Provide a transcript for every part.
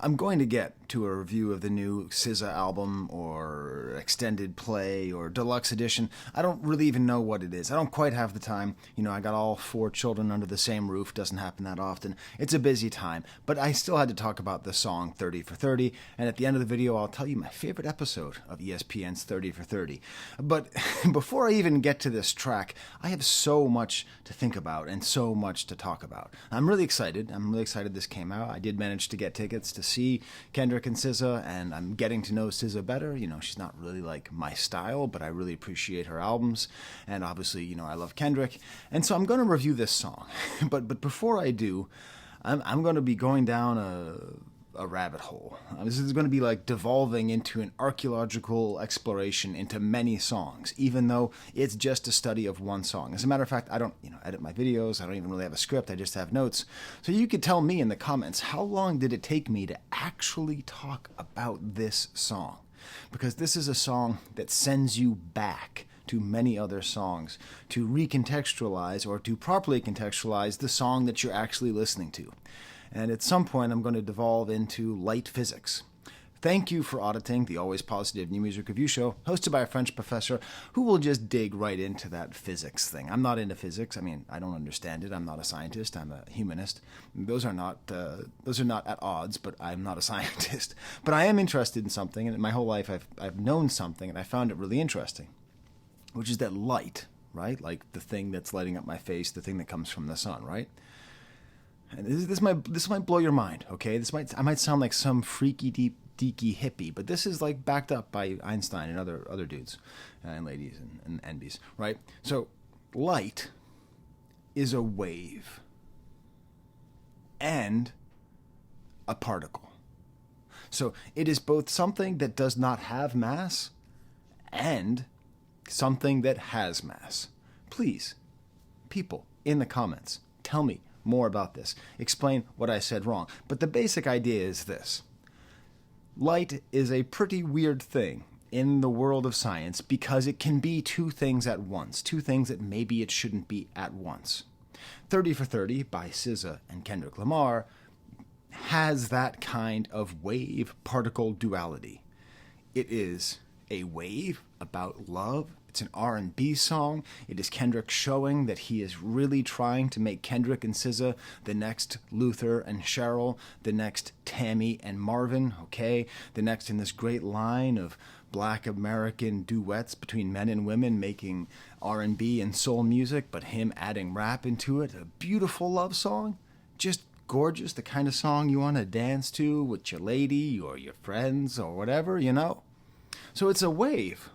I'm going to get to a review of the new SZA album or extended play or deluxe edition. I don't really even know what it is. I don't quite have the time. I got all 4 children under the same roof. Doesn't happen that often. It's a busy time. But I still had to talk about the song 30 for 30. And at the end of the video, I'll tell you my favorite episode of ESPN's 30 for 30. But before I even get to this track, I have so much to think about and so much to talk about. I'm really excited. This came out. I did manage to get tickets to see Kendrick and SZA, and I'm getting to know SZA better. She's not really like my style, but I really appreciate her albums. And obviously, I love Kendrick. And so I'm going to review this song. But before I do, I'm going to be going down a rabbit hole. This is going to be like devolving into an archaeological exploration into many songs, even though it's just a study of one song. As a matter of fact, I don't, edit my videos. I don't even really have a script. I just have notes. So you could tell me in the comments, how long did it take me to actually talk about this song? Because this is a song that sends you back to many other songs to recontextualize or to properly contextualize the song that you're actually listening to. And at some point, I'm going to devolve into light physics. Thank you for auditing the Always Positive New Music Review Show, hosted by a French professor who will just dig right into that physics thing. I'm not into physics. I mean, I don't understand it. I'm not a scientist. I'm a humanist. Those are not at odds, but I'm not a scientist. But I am interested in something, and my whole life I've known something, and I found it really interesting, which is that light, right? Like the thing that's lighting up my face, the thing that comes from the sun, right? And this might blow your mind, okay? I might sound like some freaky deaky hippie, but this is like backed up by Einstein and other dudes and ladies and enbies, right? So light is a wave and a particle. So it is both something that does not have mass and something that has mass. Please, people in the comments, tell me more about this. Explain what I said wrong. But the basic idea is this. Light is a pretty weird thing in the world of science because it can be 2 things at once, 2 things that maybe it shouldn't be at once. 30 for 30 by SZA and Kendrick Lamar has that kind of wave-particle duality. It is a wave about love. It's an R&B song. It is Kendrick showing that he is really trying to make Kendrick and SZA the next Luther and Cheryl, the next Tammy and Marvin, okay? The next in this great line of Black American duets between men and women making R&B and soul music, but him adding rap into it. A beautiful love song. Just gorgeous, the kind of song you want to dance to with your lady or your friends or whatever, So it's a wave.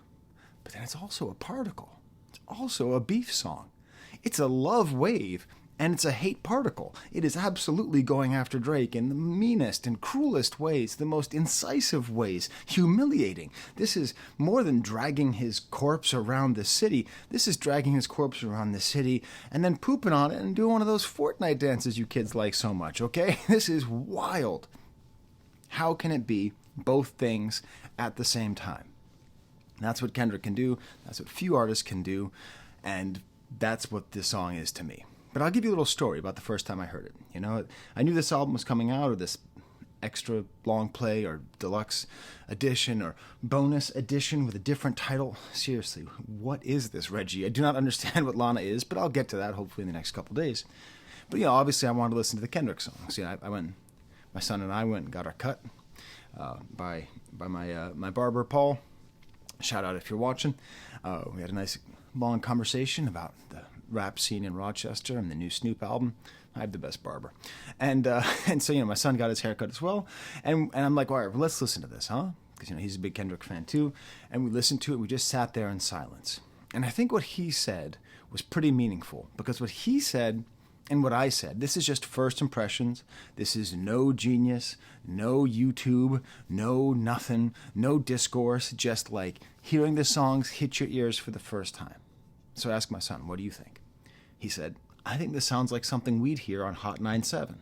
But then it's also a particle. It's also a beef song. It's a love wave, and it's a hate particle. It is absolutely going after Drake in the meanest and cruelest ways, the most incisive ways, humiliating. This is more than dragging his corpse around the city. This is dragging his corpse around the city and then pooping on it and doing one of those Fortnite dances you kids like so much, okay? This is wild. How can it be both things at the same time? That's what Kendrick can do. That's what few artists can do. And that's what this song is to me. But I'll give you a little story about the first time I heard it. I knew this album was coming out, or this extra long play or deluxe edition or bonus edition with a different title. Seriously, what is this, Reggie? I do not understand what Lana is, but I'll get to that hopefully in the next couple days. But obviously I wanted to listen to the Kendrick songs. My son and I went and got our cut by my barber, Paul. Shout out if you're watching. We had a nice long conversation about the rap scene in Rochester and the new Snoop album. I have the best barber. And so, my son got his haircut as well. And I'm like, all right, well, let's listen to this, huh? Because, he's a big Kendrick fan too. And we listened to it. We just sat there in silence. And I think what he said was pretty meaningful. Because what he said and what I said, this is just first impressions. This is no genius, no YouTube, no nothing, no discourse, just like hearing the songs hit your ears for the first time. So I asked my son, what do you think? He said, I think this sounds like something we'd hear on Hot 97.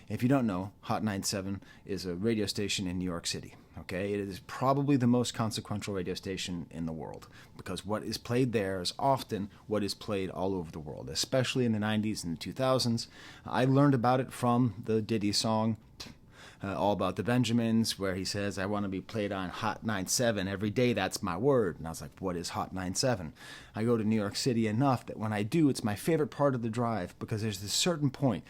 If you don't know, Hot 97 is a radio station in New York City. Okay, it is probably the most consequential radio station in the world because what is played there is often what is played all over the world, especially in the 90s and the 2000s. I learned about it from the Diddy song, All About the Benjamins, where he says, I want to be played on Hot 97 every day, that's my word. And I was like, what is Hot 97? I go to New York City enough that when I do, it's my favorite part of the drive, because there's this certain point,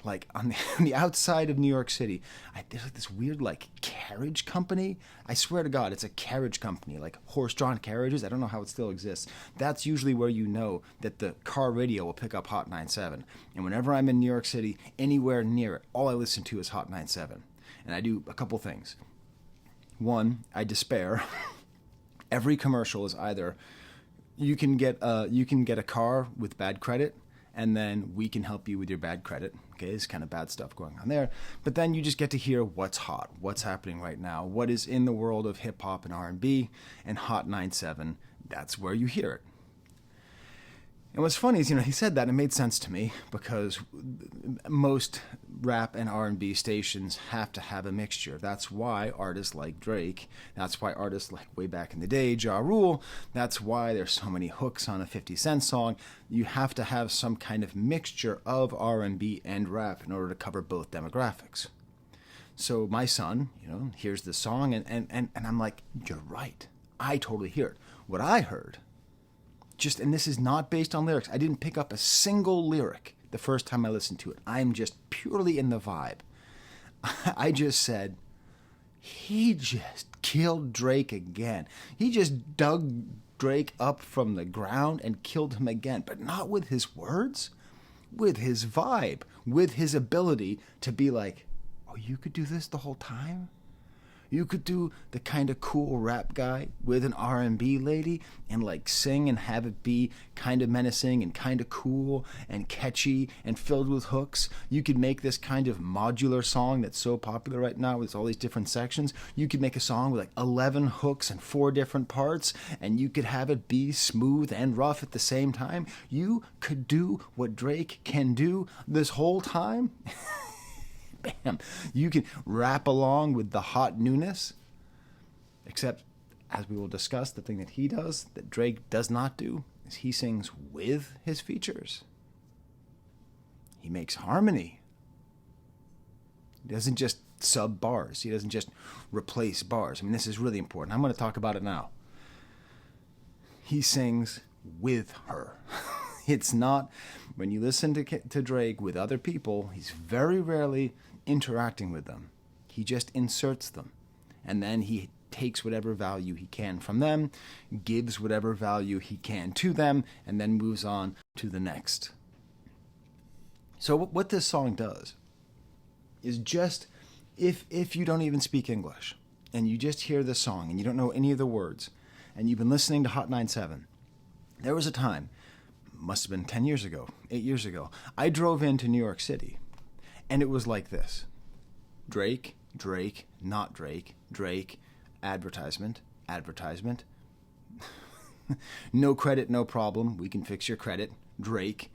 like on the outside of New York City, there's like this weird like carriage company. I swear to God, it's a carriage company, like horse-drawn carriages. I don't know how it still exists. That's usually where you know that the car radio will pick up Hot 97. And whenever I'm in New York City, anywhere near it, all I listen to is Hot 97. And I do a couple things. One, I despair. Every commercial is either you can get a car with bad credit, and then we can help you with your bad credit. Okay, there's kind of bad stuff going on there. But then you just get to hear what's hot, what's happening right now, what is in the world of hip-hop and R&B, and Hot 97, that's where you hear it. And what's funny is, he said that, and it made sense to me, because most rap and R&B stations have to have a mixture. That's why artists like Drake, that's why artists like way back in the day, Ja Rule, that's why there's so many hooks on a 50 Cent song. You have to have some kind of mixture of R&B and rap in order to cover both demographics. So my son, hears the song, and I'm like, you're right. I totally hear it. What I heard, and this is not based on lyrics. I didn't pick up a single lyric the first time I listened to it. I'm just purely in the vibe. I just said, he just killed Drake again. He just dug Drake up from the ground and killed him again. But not with his words, with his vibe, with his ability to be like, oh, you could do this the whole time? You could do the kind of cool rap guy with an R&B lady and like sing and have it be kind of menacing and kind of cool and catchy and filled with hooks. You could make this kind of modular song that's so popular right now with all these different sections. You could make a song with like 11 hooks and 4 different parts, and you could have it be smooth and rough at the same time. You could do what Drake can do this whole time. Bam. You can rap along with the hot newness, except, as we will discuss, the thing that he does that Drake does not do is he sings with his features. He makes harmony. He doesn't just sub bars. He doesn't just replace bars. I mean, this is really important. I'm going to talk about it now. He sings with her. It's not, when you listen to Drake with other people, he's very rarely interacting with them. He just inserts them. And then he takes whatever value he can from them, gives whatever value he can to them, and then moves on to the next. So what this song does is just, if you don't even speak English, and you just hear this song, and you don't know any of the words, and you've been listening to Hot 97, there was a time, must have been 10 years ago, 8 years ago, I drove into New York City, and it was like this. Drake, Drake, not Drake, Drake, advertisement, advertisement. No credit, no problem, we can fix your credit. Drake,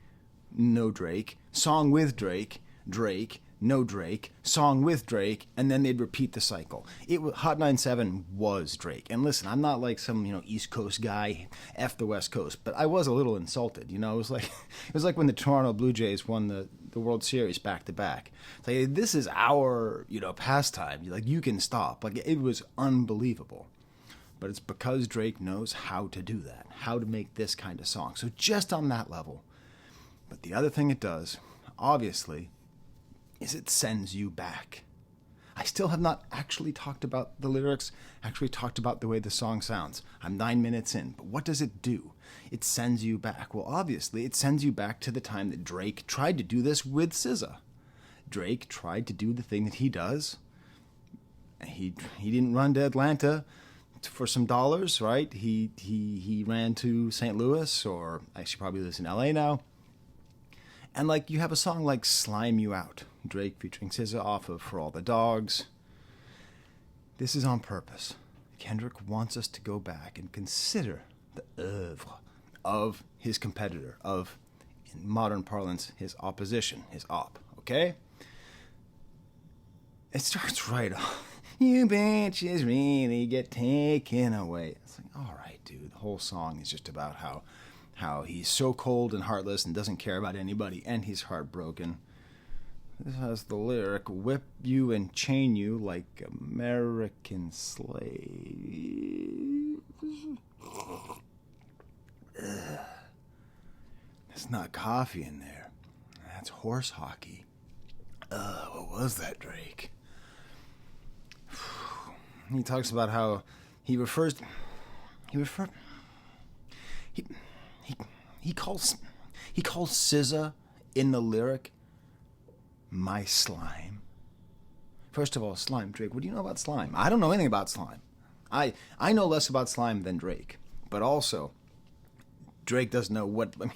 no Drake. Song with Drake, Drake, no Drake, song with Drake, and then they'd repeat the cycle. Hot 97 was Drake. And listen, I'm not like some, East Coast guy, F the West Coast, but I was a little insulted, It was like when the Toronto Blue Jays won the World Series back to back. It's like, this is our, pastime. You can stop. It was unbelievable. But it's because Drake knows how to do that, how to make this kind of song. So just on that level. But the other thing it does, obviously, is it sends you back. I still have not actually talked about the lyrics, actually talked about the way the song sounds. I'm 9 minutes in, but what does it do? It sends you back. Well, obviously, it sends you back to the time that Drake tried to do this with SZA. Drake tried to do the thing that he does. He didn't run to Atlanta for some dollars, right? He ran to St. Louis, or actually probably lives in LA now. And you have a song like Slime You Out, Drake featuring SZA off of For All the Dogs. This is on purpose. Kendrick wants us to go back and consider the oeuvre of his competitor, of, in modern parlance, his opposition, his op, okay? It starts right off. You bitches really get taken away. It's like, all right, dude, the whole song is just about how he's so cold and heartless and doesn't care about anybody, and he's heartbroken. This has the lyric, whip you and chain you like American slaves. There's not coffee in there. That's horse hockey. What was that, Drake? He talks about how he calls SZA in the lyric my slime. First of all, slime, Drake, what do you know about slime? I don't know anything about slime. I know less about slime than Drake. But also, Drake doesn't know what... I mean,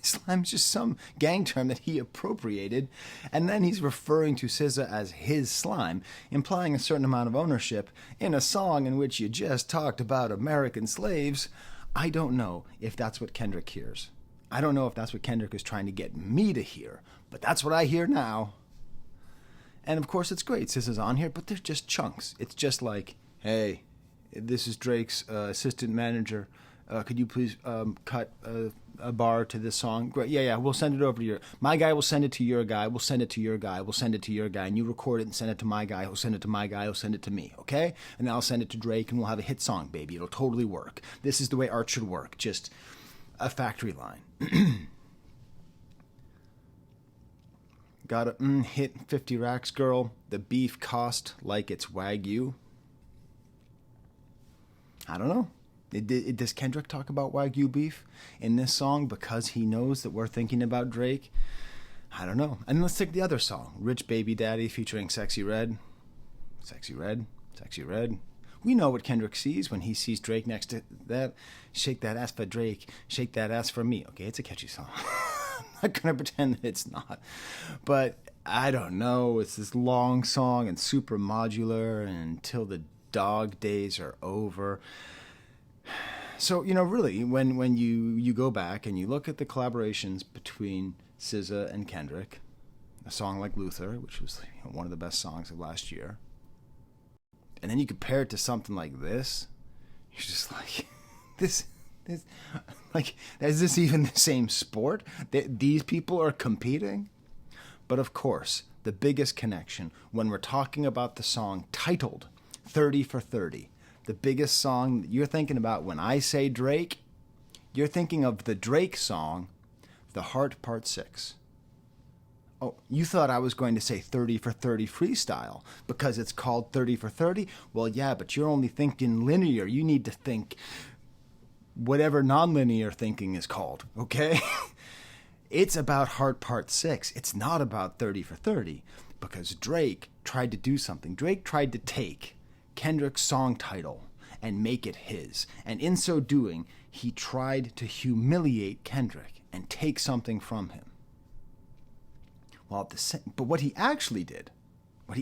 slime's just some gang term that he appropriated, and then he's referring to SZA as his slime, implying a certain amount of ownership in a song in which you just talked about American slaves. I don't know if that's what Kendrick hears. I don't know if that's what Kendrick is trying to get me to hear, but that's what I hear now. And of course it's great, SZA's on here, but they're just chunks. It's just like, hey, this is Drake's assistant manager. Could you please cut a bar to this song? Great. Yeah, we'll send it over to my guy will send it to your guy, we'll send it to your guy, we'll send it to your guy, and you record it and send it to my guy, he'll send it to my guy, he'll send it to me, okay? And then I'll send it to Drake, and we'll have a hit song, baby. It'll totally work. This is the way art should work. Just a factory line. Gotta hit 50 racks, girl. The beef cost like it's Wagyu. I don't know. Does Kendrick talk about Wagyu beef in this song because he knows that we're thinking about Drake? I don't know. And let's take the other song, Rich Baby Daddy featuring Sexy Red. Sexy Red, Sexy Red. We know what Kendrick sees when he sees Drake next to that. Shake that ass for Drake, shake that ass for me. Okay, it's a catchy song. I'm not going to pretend that it's not. But I don't know. It's this long song and super modular and until the dog days are over. So, really, when you go back and you look at the collaborations between SZA and Kendrick, a song like Luther, which was one of the best songs of last year, and then you compare it to something like this, you're just like, this like, is this even the same sport? These people are competing? But of course, the biggest connection when we're talking about the song titled 30 for 30, the biggest song that you're thinking about when I say Drake, you're thinking of the Drake song, The Heart Part 6. Oh, you thought I was going to say 30 for 30 freestyle because it's called 30 for 30? Well, yeah, but you're only thinking linear. You need to think whatever nonlinear thinking is called, okay? It's about Heart Part 6. It's not about 30 for 30 because Drake tried to do something. Drake tried to take Kendrick's song title and make it his. And in so doing, he tried to humiliate Kendrick and take something from him. Well, but what Drake actually did with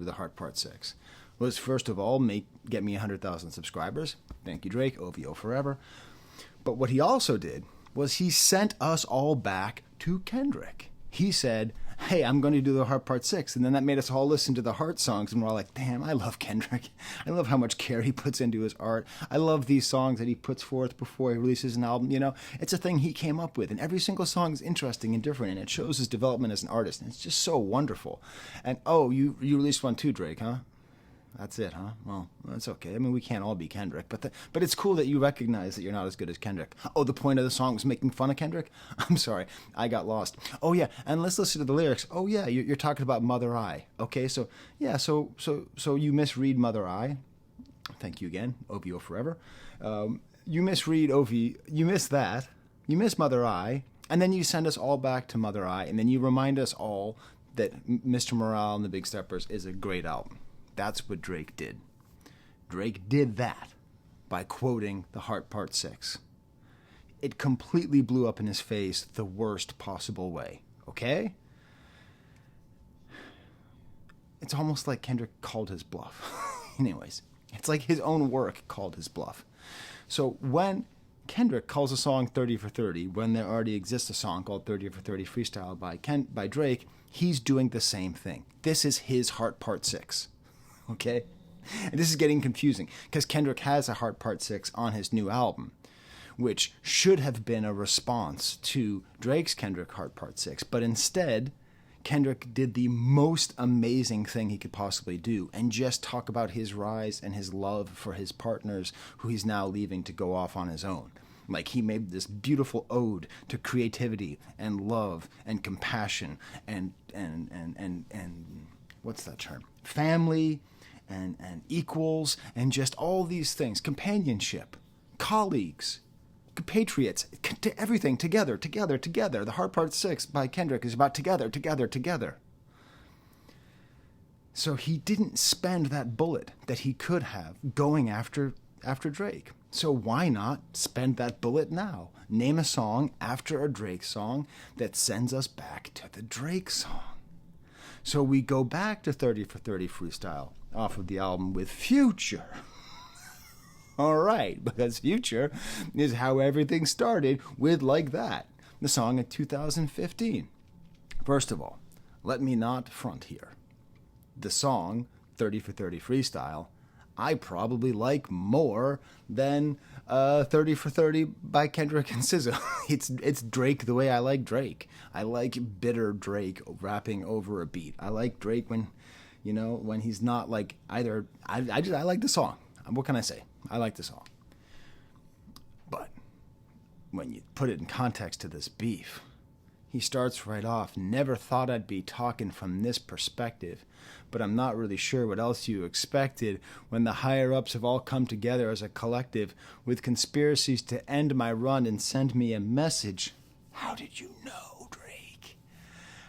The Heart Part 6 was, first of all, get me 100,000 subscribers. Thank you, Drake. OVO forever. But what he also did was he sent us all back to Kendrick. He said, hey, I'm going to do The Heart Part 6. And then that made us all listen to the Heart songs. And we're all like, damn, I love Kendrick. I love how much care he puts into his art. I love these songs that he puts forth before he releases an album. It's a thing he came up with. And every single song is interesting and different. And it shows his development as an artist. And it's just so wonderful. And, oh, you released one too, Drake, huh? That's it, huh? Well, that's okay. I mean, we can't all be Kendrick, but it's cool that you recognize that you're not as good as Kendrick. Oh, the point of the song was making fun of Kendrick? I'm sorry, I got lost. Oh yeah, and let's listen to the lyrics. Oh yeah, you're talking about Mother I. Okay, so yeah, so you misread Mother I. Thank you again, OVO forever. You misread you miss that. You miss Mother I, and then you send us all back to Mother I, and then you remind us all that Mr. Morale and the Big Steppers is a great album. That's what Drake did. Drake did that by quoting The Heart Part 6. It completely blew up in his face the worst possible way, okay? It's almost like Kendrick called his bluff. Anyways, it's like his own work called his bluff. So when Kendrick calls a song 30 for 30, when there already exists a song called 30 for 30 Freestyle by Drake, he's doing the same thing. This is his Heart Part 6. Okay? And this is getting confusing because Kendrick has a Heart Part 6 on his new album, which should have been a response to Drake's Kendrick Heart Part 6. But instead, Kendrick did the most amazing thing he could possibly do and just talk about his rise and his love for his partners who he's now leaving to go off on his own. Like, he made this beautiful ode to creativity and love and compassion and what's that term? Family and equals and just all these things. Companionship, colleagues, compatriots, everything together. The Hard Part 6 by Kendrick is about together. So he didn't spend that bullet that he could have going after Drake. So why not spend that bullet now? Name a song after a Drake song that sends us back to the Drake song. So we go back to 30 for 30 Freestyle off of the album with Future. All right, because Future is how everything started with Like That, the song in 2015. First of all, let me not front here. The song 30 for 30 Freestyle I probably like more than 30 for 30 by Kendrick and SZA. It's Drake the way I like Drake. I like bitter Drake rapping over a beat. I like Drake when he's not like either. I like the song. What can I say? I like the song. But when you put it in context to this beef, he starts right off, never thought I'd be talking from this perspective, but I'm not really sure what else you expected when the higher-ups have all come together as a collective with conspiracies to end my run and send me a message. How did you know, Drake?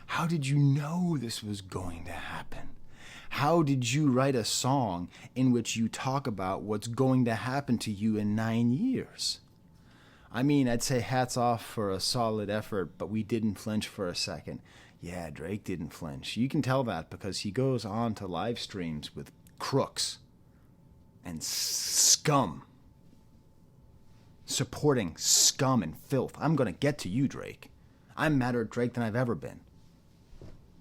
How did you know this was going to happen? How did you write a song in which you talk about what's going to happen to you in 9 years? I mean, I'd say hats off for a solid effort, but we didn't flinch for a second. Yeah, Drake didn't flinch. You can tell that because he goes on to live streams with crooks and scum, supporting scum and filth. I'm going to get to you, Drake. I'm madder at Drake than I've ever been.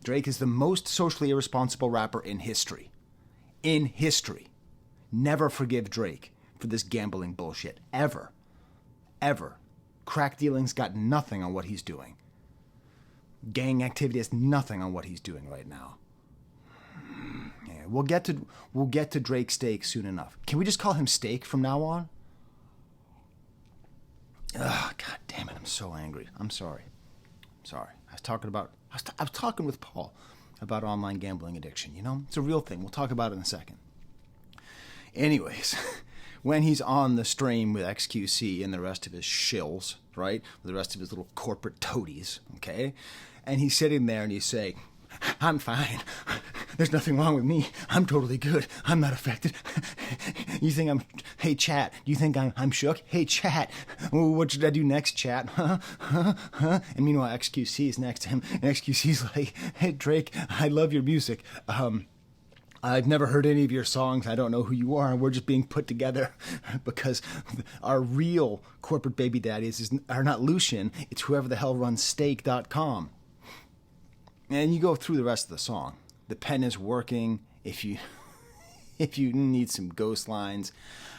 Drake is the most socially irresponsible rapper in history. In history. Never forgive Drake for this gambling bullshit. Ever. Ever. Crack dealing's got nothing on what he's doing. Gang activity has nothing on what he's doing right now. Yeah, we'll get to Drake Steak soon enough. Can we just call him Steak from now on? Ugh, God damn it! I'm so angry. I'm sorry. I was talking with Paul about online gambling addiction. It's a real thing. We'll talk about it in a second. Anyways. When he's on the stream with XQC and the rest of his shills, right? The rest of his little corporate toadies, okay? And he's sitting there and he's saying, I'm fine. There's nothing wrong with me. I'm totally good. I'm not affected. You think hey, chat, do you think I'm shook? Hey, chat, what should I do next, chat? Huh? And meanwhile, XQC is next to him. And XQC's like, hey, Drake, I love your music. I've never heard any of your songs. I don't know who you are. And we're just being put together because our real corporate baby daddies are not Lucian. It's whoever the hell runs Steak.com. And you go through the rest of the song. The pen is working. If you need some ghost lines,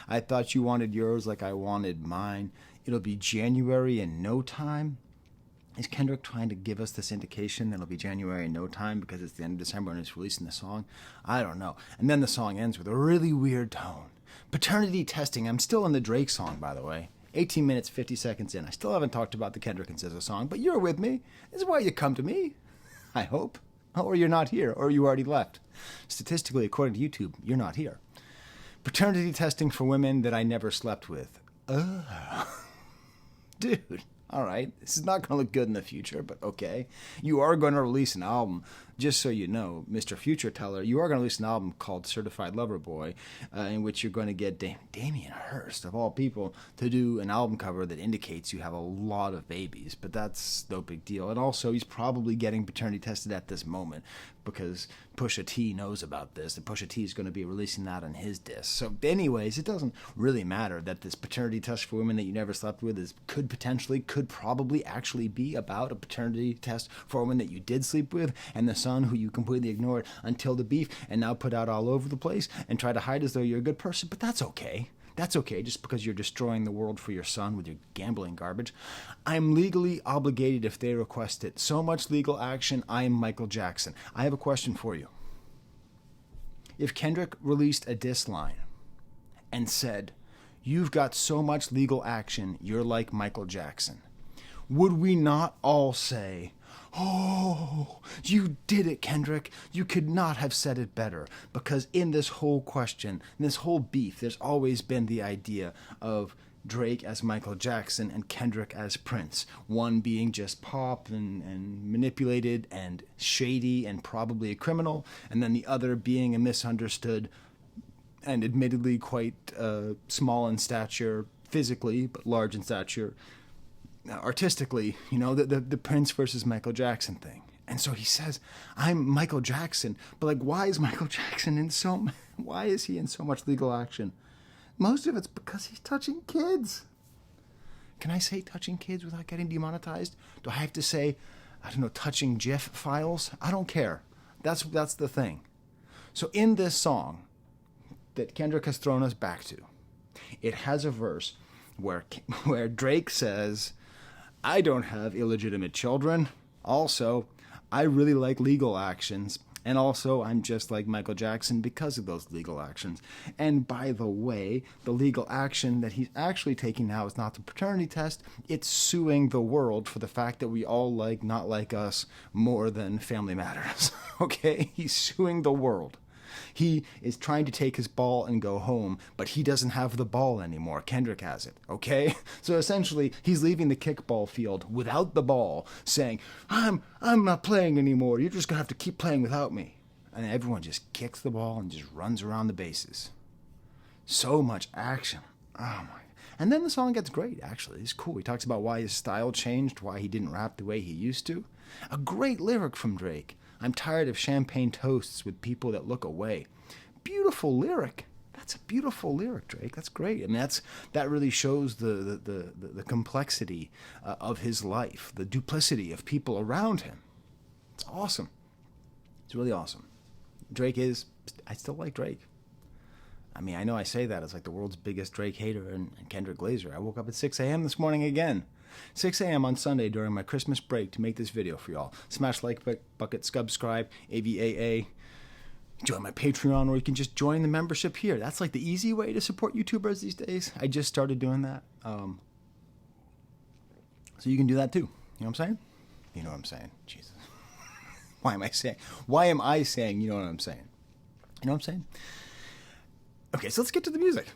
I thought you wanted yours like I wanted mine. It'll be January in no time. Is Kendrick trying to give us this indication that it'll be January in no time because it's the end of December and he's releasing the song? I don't know. And then the song ends with a really weird tone. Paternity testing. I'm still in the Drake song, by the way. 18 minutes, 50 seconds in. I still haven't talked about the Kendrick and SZA song, but you're with me. This is why you come to me, I hope. Or you're not here, or you already left. Statistically, according to YouTube, you're not here. Paternity testing for women that I never slept with. Dude. All right, this is not going to look good in the future, but okay. You are going to release an album, just so you know, Mr. Future Teller, you are going to release an album called Certified Lover Boy, in which you're going to get Damien Hirst, of all people, to do an album cover that indicates you have a lot of babies, but that's no big deal. And also, he's probably getting paternity tested at this moment, because Pusha T knows about this, and Pusha T is going to be releasing that on his disc. So anyways, it doesn't really matter that this paternity test for women that you never slept with could probably actually be about a paternity test for a woman that you did sleep with, and the son who you completely ignored until the beef, and now put out all over the place, and try to hide as though you're a good person, but that's okay. That's okay, just because you're destroying the world for your son with your gambling garbage. I'm legally obligated if they request it. So much legal action, I am Michael Jackson. I have a question for you. If Kendrick released a diss line and said, "You've got so much legal action, you're like Michael Jackson," would we not all say, "Oh, you did it, Kendrick. You could not have said it better"? Because in this whole question, in this whole beef, there's always been the idea of Drake as Michael Jackson and Kendrick as Prince. One being just pop and manipulated and shady and probably a criminal, and then the other being a misunderstood and admittedly quite small in stature physically, but large in stature artistically, the Prince versus Michael Jackson thing. And so he says, "I'm Michael Jackson," but like, why is Michael Jackson why is he in so much legal action? Most of it's because he's touching kids. Can I say touching kids without getting demonetized? Do I have to say, I don't know, touching GIF files? I don't care. That's the thing. So in this song that Kendrick has thrown us back to, it has a verse where Drake says, "I don't have illegitimate children. Also, I really like legal actions. And also, I'm just like Michael Jackson because of those legal actions. And by the way, the legal action that he's actually taking now is not the paternity test. It's suing the world for the fact that we all like not like us more than Family Matters." Okay? He's suing the world. He is trying to take his ball and go home, but he doesn't have the ball anymore. Kendrick has it, okay? So essentially, he's leaving the kickball field without the ball, saying, I'm not playing anymore. You're just going to have to keep playing without me. And everyone just kicks the ball and just runs around the bases. So much action. Oh, my. And then the song gets great, actually. It's cool. He talks about why his style changed, why he didn't rap the way he used to. A great lyric from Drake. "I'm tired of champagne toasts with people that look away." Beautiful lyric. That's a beautiful lyric, Drake. That's great. I mean, that really shows the complexity of his life, the duplicity of people around him. It's awesome. It's really awesome. I still like Drake. I mean, I know I say that as like the world's biggest Drake hater and Kendrick Glazer. I woke up at 6 a.m. this morning again. 6 a.m. on Sunday during my Christmas break to make this video for y'all. Smash like bucket, subscribe, AVAA. Join my Patreon, or you can just join the membership here. That's like the easy way to support YouTubers these days. I just started doing that. So you can do that too. You know what I'm saying? You know what I'm saying. Jesus. Why am I saying you know what I'm saying? You know what I'm saying? Okay, so let's get to the music.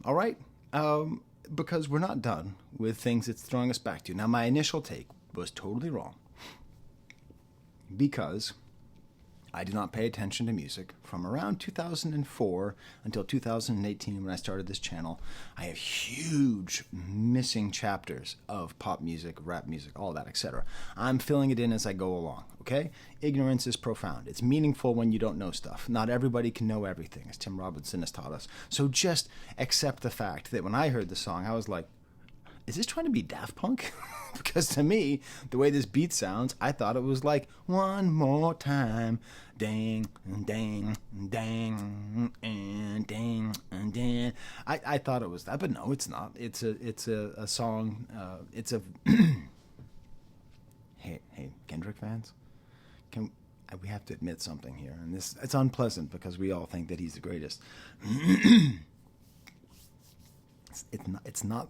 All right? Because we're not done with things it's throwing us back to. Now, my initial take was totally wrong because I did not pay attention to music from around 2004 until 2018 when I started this channel. I have huge missing chapters of pop music, rap music, all that, etc. I'm filling it in as I go along, okay? Ignorance is profound. It's meaningful when you don't know stuff. Not everybody can know everything, as Tim Robinson has taught us. So just accept the fact that when I heard the song, I was like, is this trying to be Daft Punk? Because to me, the way this beat sounds, I thought it was like, one more time, dang, dang, dang, and dang, and dang. I thought it was that, but no, it's not. It's a song. It's a hey, Kendrick fans, we have to admit something here, and it's unpleasant because we all think that he's the greatest. It's not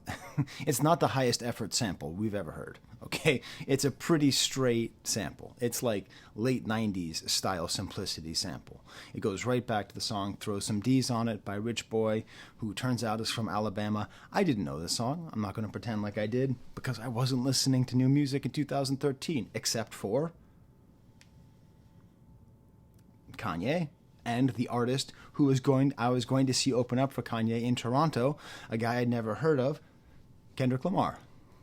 it's not the highest effort sample we've ever heard, okay? It's a pretty straight sample. It's like late 90s style simplicity sample. It goes right back to the song Throw Some D's on It by Rich Boy, who turns out is from Alabama. I didn't know this song. I'm not going to pretend like I did because I wasn't listening to new music in 2013, except for Kanye and the artist I was going to see open up for Kanye in Toronto, a guy I'd never heard of, Kendrick Lamar.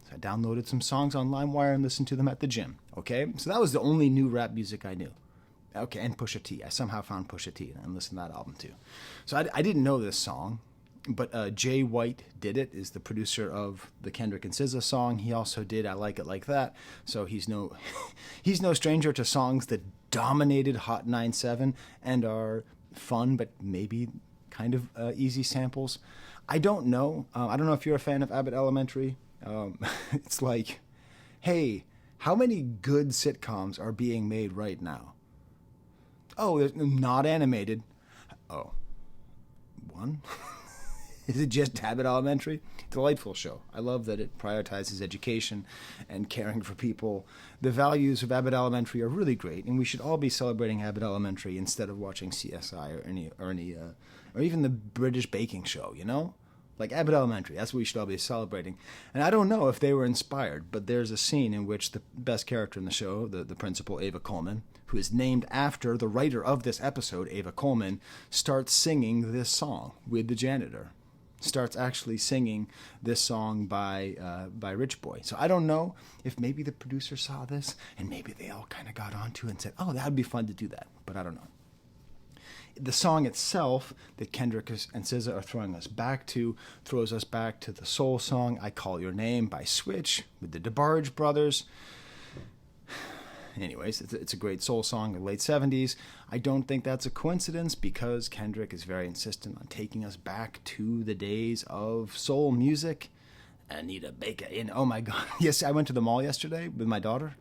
So I downloaded some songs on LimeWire and listened to them at the gym, okay? So that was the only new rap music I knew. Okay, and Pusha T. I somehow found Pusha T and listened to that album too. So I didn't know this song, but Jay White did it, is the producer of the Kendrick and SZA song. He also did I Like It Like That. So he's no stranger to songs that dominated Hot 97 and are fun but maybe kind of easy samples. I don't know. I don't know if you're a fan of Abbott Elementary. It's like, hey, how many good sitcoms are being made right now? Oh, they're not animated. Oh, one? Is it just Abbott Elementary? Delightful show. I love that it prioritizes education and caring for people. The values of Abbott Elementary are really great, and we should all be celebrating Abbott Elementary instead of watching CSI or even the British baking show, you know? Like Abbott Elementary, that's what we should all be celebrating. And I don't know if they were inspired, but there's a scene in which the best character in the show, the principal, Ava Coleman, who is named after the writer of this episode, Ava Coleman, starts singing this song with the janitor. Starts actually singing this song by Rich Boy. So I don't know if maybe the producer saw this and maybe they all kind of got onto it and said, oh, that would be fun to do that. But I don't know. The song itself that Kendrick and SZA are throwing us back to throws us back to the soul song I Call Your Name by Switch with the DeBarge brothers. Anyways, it's a great soul song in the late 70s. I don't think that's a coincidence because Kendrick is very insistent on taking us back to the days of soul music. Anita Baker oh my God. Yes, I went to the mall yesterday with my daughter.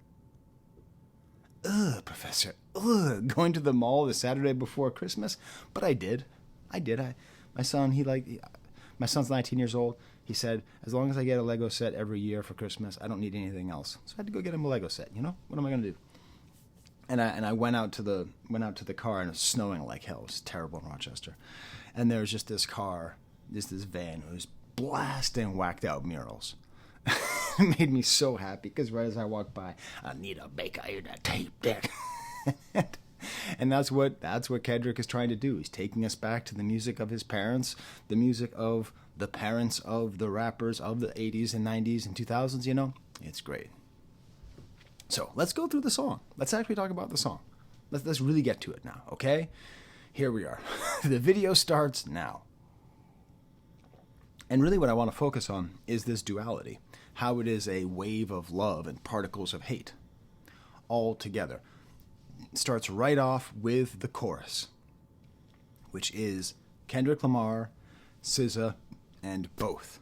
Professor. Going to the mall the Saturday before Christmas. But I did. My son's 19 years old. He said, as long as I get a Lego set every year for Christmas, I don't need anything else. So I had to go get him a Lego set, you know? What am I going to do? And I went out to the car, and it was snowing like hell. It was terrible in Rochester. And there was just this car, this van, who was blasting whacked out murals. It made me so happy, because right as I walked by, Anita Baker in a tape deck. And that's what Kendrick is trying to do. He's taking us back to the music of his parents, the music of the parents of the rappers of the 80s and 90s and 2000s, you know? It's great. So let's go through the song. Let's actually talk about the song. Let's really get to it now, okay? Here we are. The video starts now. And really what I want to focus on is this duality, how it is a wave of love and particles of hate all together. It starts right off with the chorus, which is Kendrick Lamar, SZA, and both.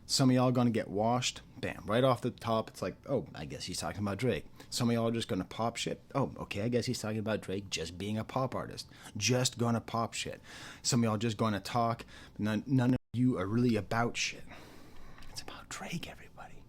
Some of y'all going to get washed. Bam. Right off the top, it's like, oh, I guess he's talking about Drake. Some of y'all are just going to pop shit. Oh, okay, I guess he's talking about Drake just being a pop artist. Just going to pop shit. Some of y'all just going to talk. None of you are really about shit. It's about Drake, everybody.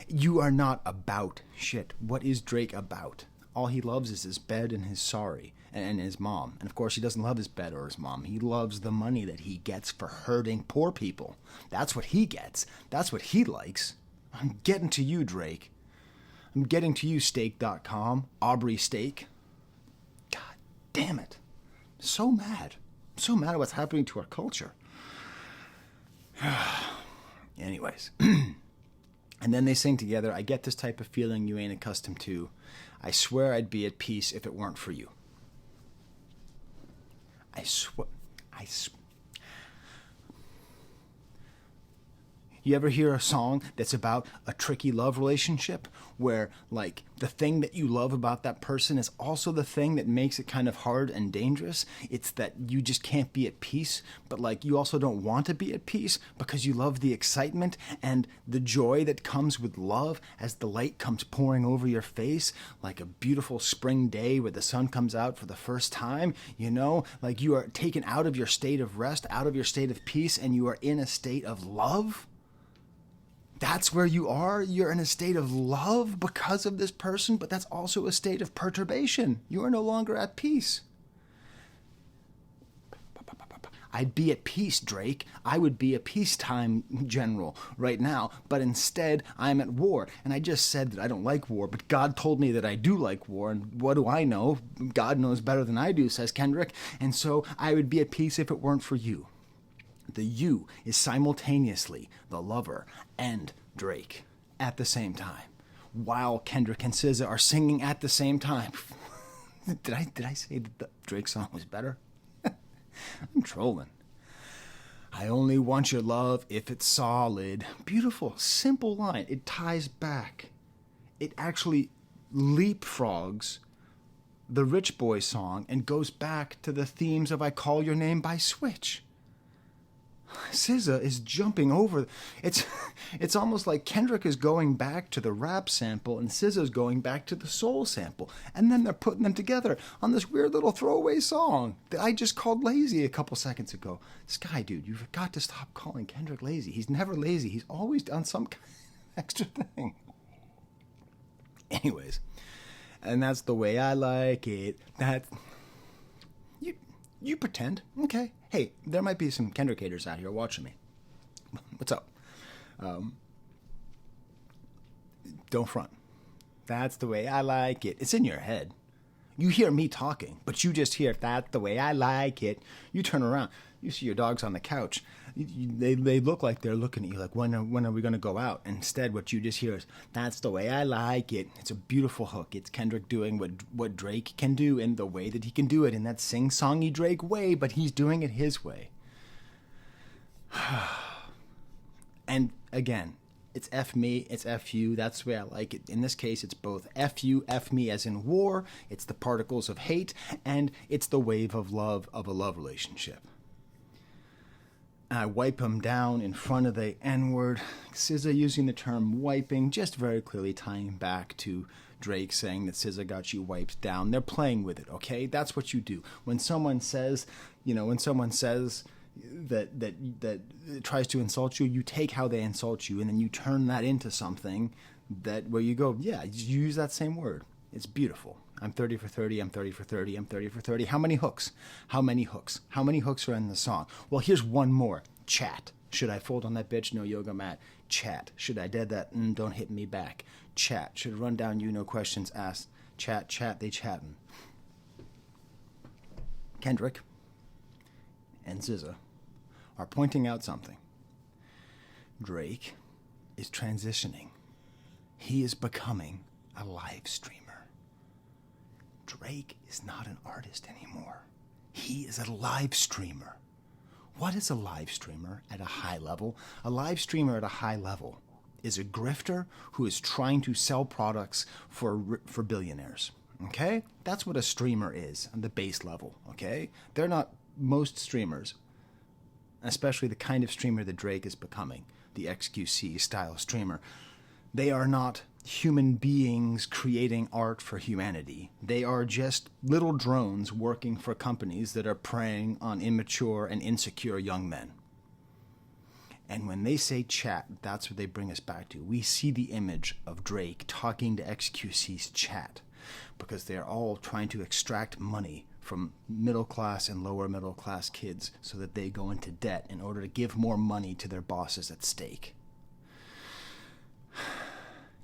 You are not about shit. What is Drake about? All he loves is his bed and his sorry and his mom. And of course, he doesn't love his bed or his mom. He loves the money that he gets for hurting poor people. That's what he gets. That's what he likes. I'm getting to you, Drake. I'm getting to you, Steak.com, Aubrey Steak. God damn it. So mad. I'm so mad at what's happening to our culture. Anyways. And then they sing together, I get this type of feeling you ain't accustomed to. I swear I'd be at peace if it weren't for you. I swear. You ever hear a song that's about a tricky love relationship where, like, the thing that you love about that person is also the thing that makes it kind of hard and dangerous? It's that you just can't be at peace, but, like, you also don't want to be at peace because you love the excitement and the joy that comes with love as the light comes pouring over your face, like a beautiful spring day where the sun comes out for the first time, you know? Like, you are taken out of your state of rest, out of your state of peace, and you are in a state of love? That's where you are. You're in a state of love because of this person, but that's also a state of perturbation. You are no longer at peace. I'd be at peace, Drake. I would be a peacetime general right now, but instead I'm at war. And I just said that I don't like war, but God told me that I do like war, and what do I know? God knows better than I do, says Kendrick, and so I would be at peace if it weren't for you. The you is simultaneously the lover and Drake at the same time, while Kendrick and SZA are singing at the same time. Did I say that the Drake song was better? I'm trolling. I only want your love if it's solid. Beautiful, simple line. It ties back. It actually leapfrogs the Rich Boy song and goes back to the themes of I Call Your Name by Switch. SZA is jumping over. It's almost like Kendrick is going back to the rap sample and SZA is going back to the soul sample. And then they're putting them together on this weird little throwaway song that I just called lazy a couple seconds ago. This guy, dude, you've got to stop calling Kendrick lazy. He's never lazy. He's always done some kind of extra thing. Anyways, and that's the way I like it. You pretend. Okay. Hey, there might be some Kendrick haters out here watching me. What's up? Don't front. That's the way I like it. It's in your head. You hear me talking, but you just hear, that's the way I like it. You turn around. You see your dogs on the couch. They look like they're looking at you like, when are we going to go out? Instead, what you just hear is, that's the way I like it. It's a beautiful hook. It's Kendrick doing what Drake can do in the way that he can do it, in that sing-songy Drake way, but he's doing it his way. And again, it's F me, it's F you. That's the way I like it. In this case, it's both F you, F me as in war, it's the particles of hate, and it's the wave of love of a love relationship. I wipe him down in front of the N-word. SZA using the term wiping, just very clearly tying back to Drake saying that SZA got you wiped down. They're playing with it, okay? That's what you do. When someone says, that tries to insult you, you take how they insult you and then you turn that into something where you go, yeah, you use that same word. It's beautiful. I'm 30 for 30, I'm 30 for 30, I'm 30 for 30. How many hooks? How many hooks? How many hooks are in the song? Well, here's one more. Chat. Should I fold on that bitch? No yoga mat. Chat. Should I dead that? Don't hit me back. Chat. Should run down you, no questions asked. Chat, they chatting. Kendrick and SZA are pointing out something. Drake is transitioning. He is becoming a live streamer. Drake is not an artist anymore. He is a live streamer. What is a live streamer at a high level? A live streamer at a high level is a grifter who is trying to sell products for billionaires. Okay? That's what a streamer is on the base level. Okay? They're not most streamers, especially the kind of streamer that Drake is becoming, the XQC style streamer. They are not human beings creating art for humanity. They are just little drones working for companies that are preying on immature and insecure young men. And when they say chat, that's what they bring us back to. We see the image of Drake talking to XQC's chat because they're all trying to extract money from middle class and lower middle class kids so that they go into debt in order to give more money to their bosses at stake.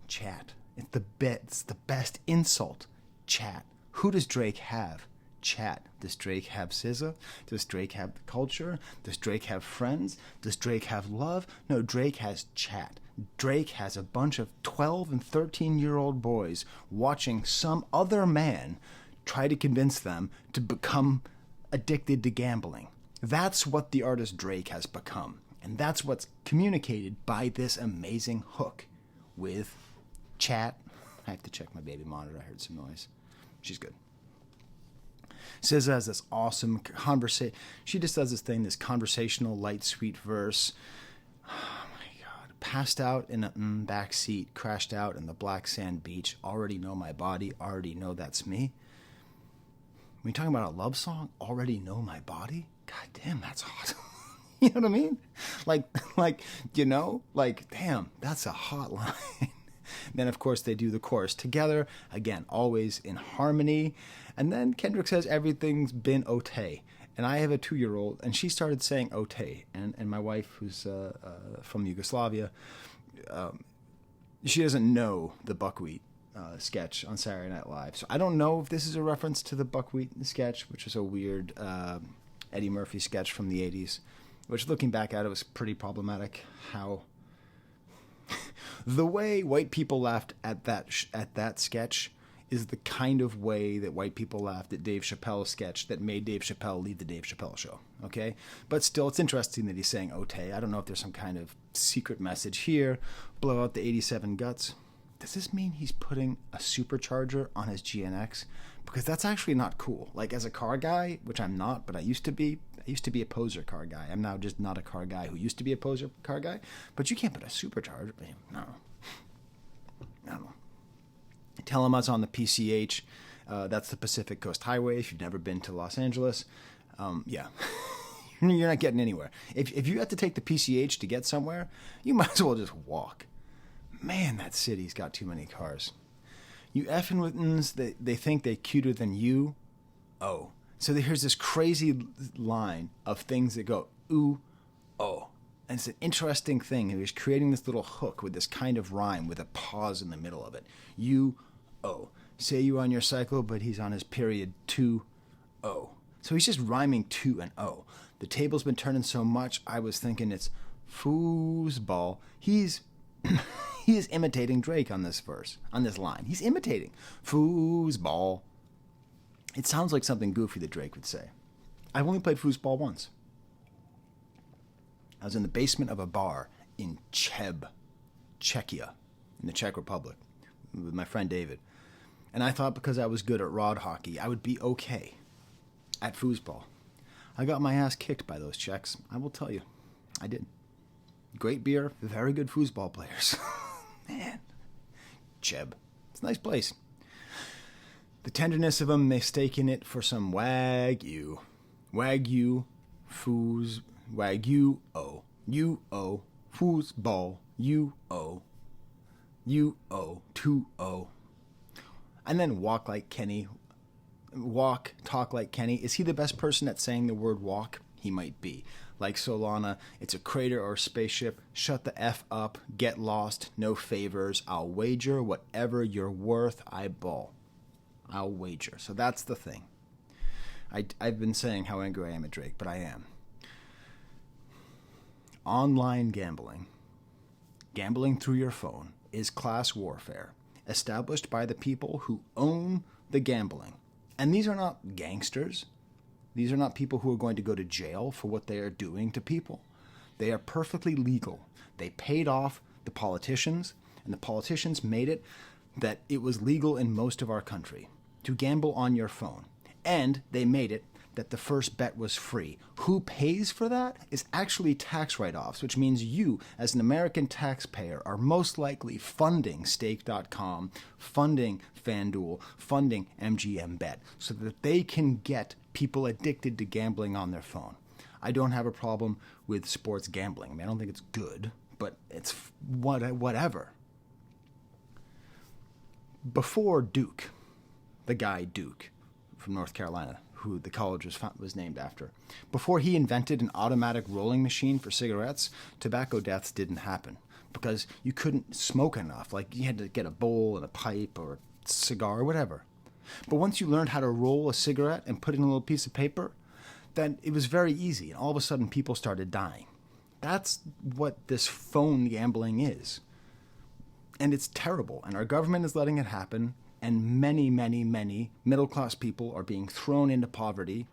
Chat. It's the best insult. Chat. Who does Drake have? Chat. Does Drake have SZA? Does Drake have the culture? Does Drake have friends? Does Drake have love? No, Drake has chat. Drake has a bunch of 12 and 13-year-old boys watching some other man try to convince them to become addicted to gambling. That's what the artist Drake has become. And that's what's communicated by this amazing hook with chat. I have to check my baby monitor. I heard some noise. She's good. SZA has this awesome conversation. She just does this thing, this conversational, light, sweet verse. Oh my God. Passed out in a back seat, crashed out in the black sand beach. Already know my body. Already know that's me. When you're talking about a love song, already know my body. God damn, that's hot. You know what I mean? Like, damn, that's a hot line. Then, of course, they do the chorus together. Again, always in harmony. And then Kendrick says everything's been okay. And I have a 2-year-old, and she started saying okay. And my wife, who's from Yugoslavia, she doesn't know the buckwheat sketch on Saturday Night Live. So I don't know if this is a reference to the buckwheat sketch, which was a weird Eddie Murphy sketch from the 80s, which, looking back at it, was pretty problematic. How the way white people laughed at that sketch is the kind of way that white people laughed at Dave Chappelle's sketch that made Dave Chappelle leave the Dave Chappelle show. Okay? But still, it's interesting that he's saying "okay." I don't know if there's some kind of secret message here. Blow out the 87 guts. Does this mean he's putting a supercharger on his GNX? because that's actually not cool. Like, as a car guy, which I'm not, but I used to be a poser car guy. I'm now just not a car guy who used to be a poser car guy. But you can't put a supercharger. No. Tell them I was on the PCH. That's the Pacific Coast Highway. If you've never been to Los Angeles, yeah. You're not getting anywhere. If you have to take the PCH to get somewhere, you might as well just walk. Man, that city's got too many cars. You effing witness, they think they're cuter than you. Oh. So here's this crazy line of things that go, ooh, oh. And it's an interesting thing. He was creating this little hook with this kind of rhyme with a pause in the middle of it. You, oh. Say you on your cycle, but he's on his period 2, oh. So he's just rhyming 2 and oh. The table's been turning so much, I was thinking it's foosball. He's he is imitating Drake on this verse, on this line. He's imitating foosball. It sounds like something goofy that Drake would say. I've only played foosball once. I was in the basement of a bar in Czechia, in the Czech Republic, with my friend David. And I thought because I was good at rod hockey, I would be okay at foosball. I got my ass kicked by those Czechs. I will tell you. I did. Great beer, very good foosball players. Man. Cheb. It's a nice place. The tenderness of them mistaking it for some Wagyu. Wagyu, Wagyu, oh. You, oh. Foosball, you, oh. You, oh. 2-0. And then walk like Kenny. Walk, talk like Kenny. Is he the best person at saying the word walk? He might be. Like Solana, it's a crater or a spaceship. Shut the F up. Get lost. No favors. I'll wager whatever you're worth. I ball. I'll wager. So that's the thing. I've been saying how angry I am at Drake, but I am. Online gambling, gambling through your phone, is class warfare established by the people who own the gambling. And these are not gangsters. These are not people who are going to go to jail for what they are doing to people. They are perfectly legal. They paid off the politicians, and the politicians made it that it was legal in most of our country to gamble on your phone. And they made it that the first bet was free. Who pays for that is actually tax write-offs, which means you, as an American taxpayer, are most likely funding Stake.com, funding FanDuel, funding MGM Bet, so that they can get people addicted to gambling on their phone. I don't have a problem with sports gambling. I mean, I don't think it's good, but it's whatever. Before Duke, the guy Duke from North Carolina, who the college was named after. Before he invented an automatic rolling machine for cigarettes, tobacco deaths didn't happen because you couldn't smoke enough. Like, you had to get a bowl and a pipe or a cigar or whatever. But once you learned how to roll a cigarette and put it in a little piece of paper, then it was very easy, and all of a sudden people started dying. That's what this phone gambling is. And it's terrible, and our government is letting it happen. And many, many, many middle-class people are being thrown into poverty.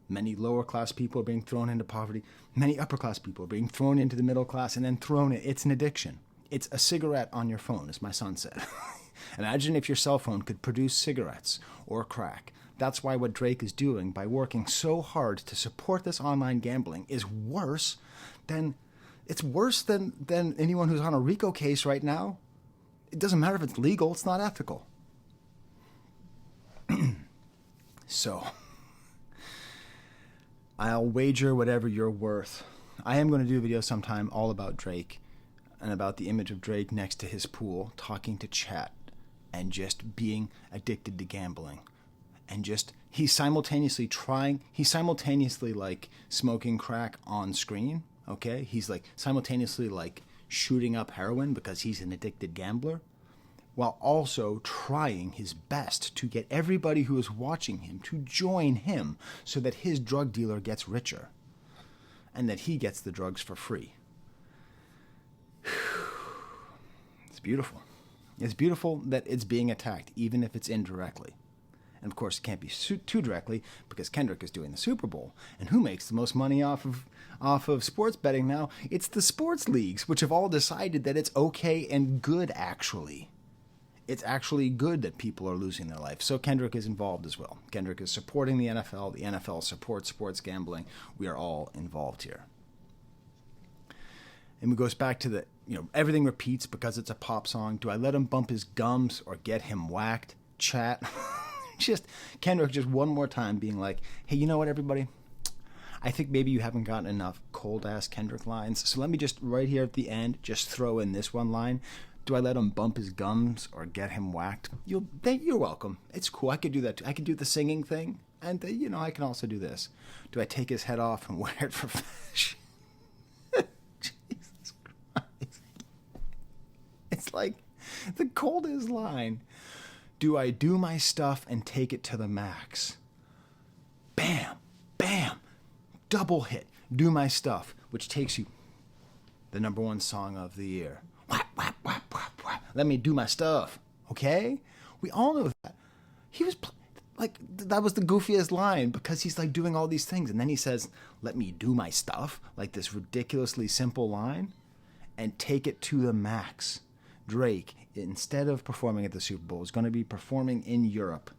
Many lower-class people are being thrown into poverty. Many upper-class people are being thrown into the middle class and then thrown in. It's an addiction. It's a cigarette on your phone, as my son said. Imagine if your cell phone could produce cigarettes or crack. That's why what Drake is doing by working so hard to support this online gambling is worse than anyone who's on a RICO case right now. It doesn't matter if it's legal. It's not ethical. So, I'll wager whatever you're worth. I am going to do a video sometime all about Drake and about the image of Drake next to his pool, talking to chat and just being addicted to gambling. And just, he's simultaneously like smoking crack on screen, okay? He's like simultaneously like shooting up heroin because he's an addicted gambler, while also trying his best to get everybody who is watching him to join him so that his drug dealer gets richer and that he gets the drugs for free. It's beautiful. It's beautiful that it's being attacked, even if it's indirectly. And of course, it can't be too directly because Kendrick is doing the Super Bowl. And who makes the most money off of sports betting now? It's the sports leagues, which have all decided that it's okay and good, actually. it's actually good that people are losing their life. So Kendrick is involved as well. Kendrick is supporting the NFL. The NFL supports sports gambling. We are all involved here. And it goes back to the, everything repeats because it's a pop song. Do I let him bump his gums or get him whacked? Chat. Kendrick just one more time being like, hey, you know what, everybody? I think maybe you haven't gotten enough cold-ass Kendrick lines. So let me just, right here at the end, just throw in this one line. Do I let him bump his gums or get him whacked? You're welcome. It's cool. I could do that too. I could do the singing thing. And, I can also do this. Do I take his head off and wear it for fashion? Jesus Christ. It's like the coldest line. Do I do my stuff and take it to the max? Bam, bam, double hit. Do my stuff, which takes you the #1 song of the year. Whap, whap, whap, whap, whap. Let me do my stuff, okay? We all know that. He was that was the goofiest line because he's like doing all these things. And then he says, let me do my stuff, like this ridiculously simple line, and take it to the max. Drake, instead of performing at the Super Bowl, is going to be performing in Europe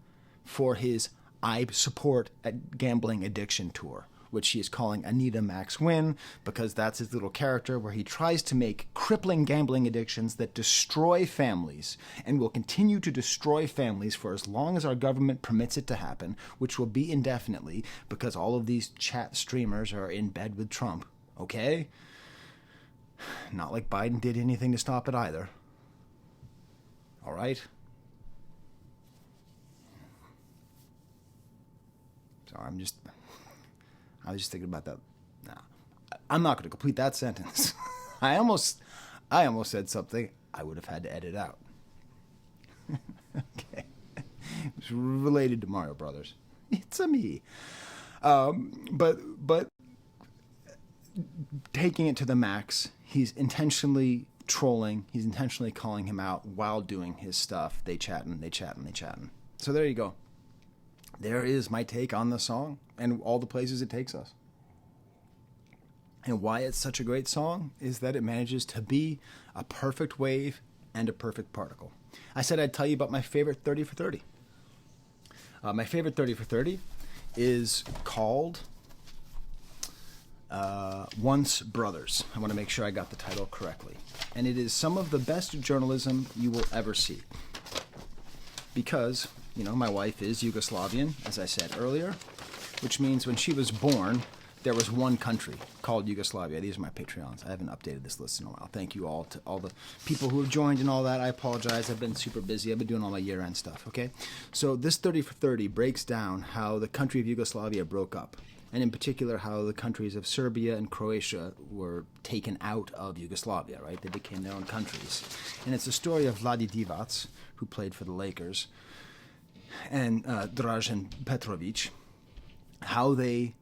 for his I Support a Gambling Addiction tour, which he is calling Anita Max Win, because that's his little character where he tries to make crippling gambling addictions that destroy families and will continue to destroy families for as long as our government permits it to happen, which will be indefinitely because all of these chat streamers are in bed with Trump, okay? Not like Biden did anything to stop it either. All right? So I was just thinking about that. No, I'm not going to complete that sentence. I almost said something I would have had to edit out. Okay. It was related to Mario Brothers. It's a me. But taking it to the max, he's intentionally trolling. He's intentionally calling him out while doing his stuff. They chatting. So there you go. There is my take on the song and all the places it takes us. And why it's such a great song is that it manages to be a perfect wave and a perfect particle. I said I'd tell you about my favorite 30 for 30. My favorite 30 for 30 is called Once Brothers. I want to make sure I got the title correctly. And it is some of the best journalism you will ever see. Because, my wife is Yugoslavian, as I said earlier, which means when she was born, there was one country called Yugoslavia. These are my Patreons. I haven't updated this list in a while. Thank you all to all the people who have joined and all that. I apologize. I've been super busy. I've been doing all my year-end stuff, okay? So this 30 for 30 breaks down how the country of Yugoslavia broke up, and in particular how the countries of Serbia and Croatia were taken out of Yugoslavia, right? They became their own countries. And it's the story of Vlade Divac, who played for the Lakers, and Dražen Petrović, how they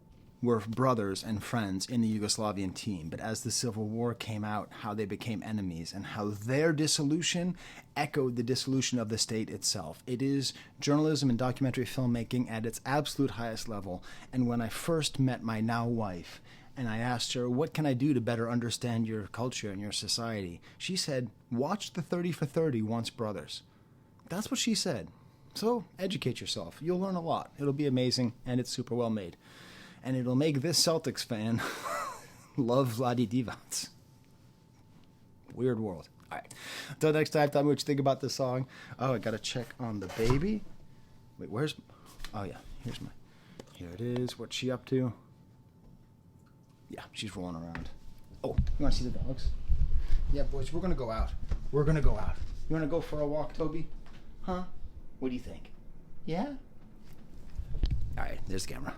were brothers and friends in the Yugoslavian team, but as the Civil War came out, how they became enemies and how their dissolution echoed the dissolution of the state itself. It is journalism and documentary filmmaking at its absolute highest level. And when I first met my now wife and I asked her, what can I do to better understand your culture and your society? She said, watch the 30 for 30 Once Brothers. That's what she said. So educate yourself. You'll learn a lot. It'll be amazing, and it's super well made. And it'll make this Celtics fan love Vlade Divac. Weird world. All right. Until next time, tell me what you think about this song. Oh, I got to check on the baby. Wait, where's... Oh, yeah. Here it is. What's she up to? Yeah, she's rolling around. Oh, you want to see the dogs? Yeah, boys, we're going to go out. You want to go for a walk, Toby? Huh? What do you think? Yeah? All right, there's the camera.